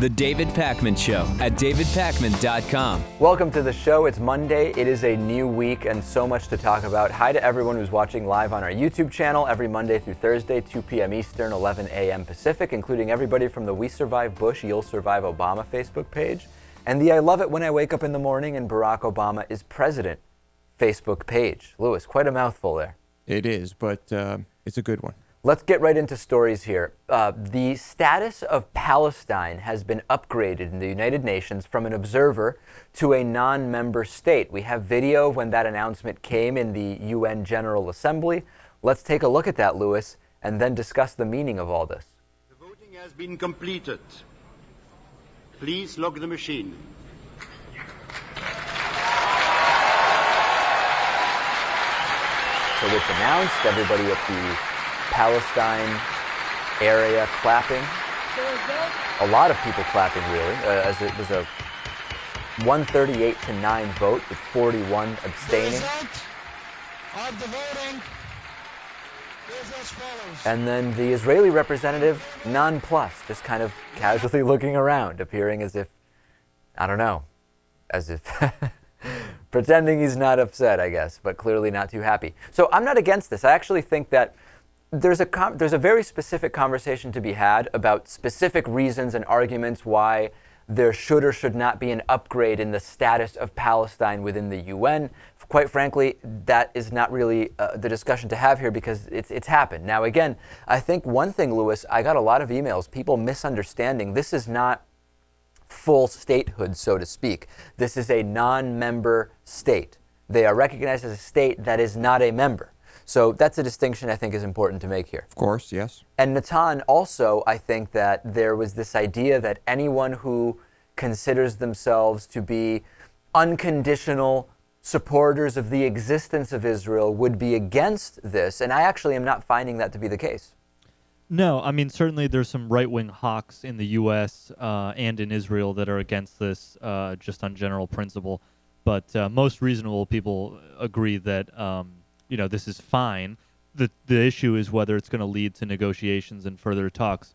The David Pakman Show at davidpakman.com. Welcome to the show. It's Monday. It is a new week and so much to talk about. Hi to everyone who's watching live on our YouTube channel every Monday through Thursday, 2 p.m. Eastern, 11 a.m. Pacific, including everybody from the We Survive Bush, You'll Survive Obama Facebook page, and the I Love It When I Wake Up in the Morning and Barack Obama is President Facebook page. Lewis, quite a mouthful there. It is, but it's a good one. Let's get right into stories here. The status of Palestine has been upgraded in the United Nations from an observer to a non-member state. We have video of when that announcement came in the UN General Assembly. Let's take a look at that, Lewis, and then discuss the meaning of all this. The voting has been completed. Please log the machine. So it's announced, everybody at the Palestine area clapping. A lot of people clapping, really, as it was a 138-9 vote with 41 abstaining. The result of the voting is as follows. And then the Israeli representative, nonplussed, just kind of casually looking around, appearing as if, I don't know, as if pretending he's not upset, I guess, but clearly not too happy. So I'm not against this. I actually think that there's a very specific conversation to be had about specific reasons and arguments why there should or should not be an upgrade in the status of Palestine within the UN. Quite frankly, that is not really the discussion to have here because it's happened. Now, again, I think one thing, Lewis, I got a lot of emails, people misunderstanding. This is not full statehood, so to speak. This is a non-member state. They are recognized as a state that is not a member. So that's a distinction I think is important to make here. Of course, yes. And Natan, also, I think that there was this idea that anyone who considers themselves to be unconditional supporters of the existence of Israel would be against this. And I actually am not finding that to be the case. No, I mean, certainly there's some right-wing hawks in the U.S. And in Israel that are against this just on general principle. But most reasonable people agree that this is fine. The issue is whether it's going to lead to negotiations and further talks.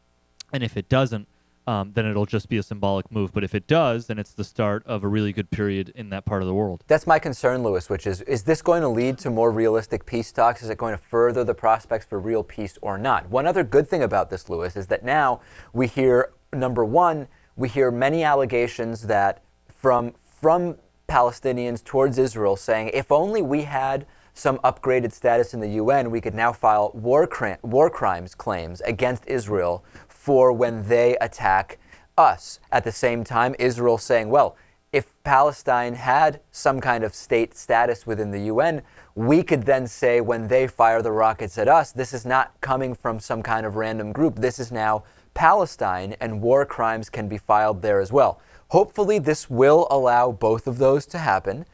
And if it doesn't, then it'll just be a symbolic move. But if it does, then it's the start of a really good period in that part of the world. That's my concern, Lewis, which is this going to lead to more realistic peace talks? Is it going to further the prospects for real peace or not? One other good thing about this, Lewis, is that now we hear, number one, we hear many allegations that from Palestinians towards Israel saying, if only we had some upgraded status in the UN, we could now file war crimes claims against Israel for when they attack us. At the same time, Israel saying, well, if Palestine had some kind of state status within the UN, we could then say when they fire the rockets at us, this is not coming from some kind of random group. This is now Palestine, and war crimes can be filed there as well. Hopefully, this will allow both of those to happen,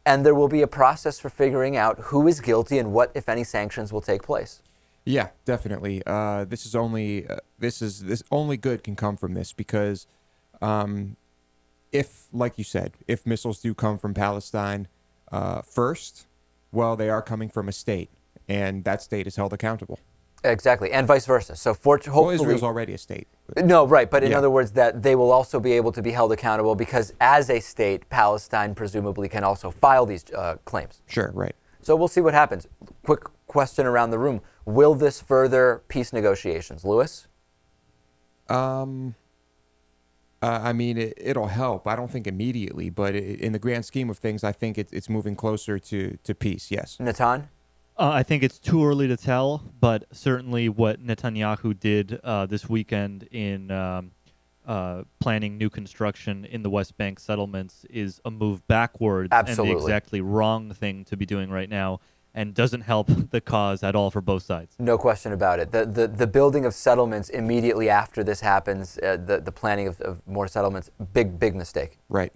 and there will be a process for figuring out who is guilty and what, if any, sanctions will take place. Yeah, definitely. This only good can come from this because, if, like you said, if missiles do come from Palestine first, well, they are coming from a state, and that state is held accountable. Exactly, and vice versa. So hopefully, Israel's already a state. No, right, but in other words, that they will also be able to be held accountable because as a state, Palestine presumably can also file these claims. Sure, right. So we'll see what happens. Quick question around the room. Will this further peace negotiations? Lewis? I mean, it'll help. I don't think immediately, but in the grand scheme of things, I think it's moving closer to peace, yes. Natan? I think it's too early to tell, but certainly what Netanyahu did this weekend in planning new construction in the West Bank settlements is a move backwards. Absolutely. And the exactly wrong thing to be doing right now, and doesn't help the cause at all for both sides. No question about it. The building of settlements immediately after this happens, the planning of more settlements, big mistake. Right.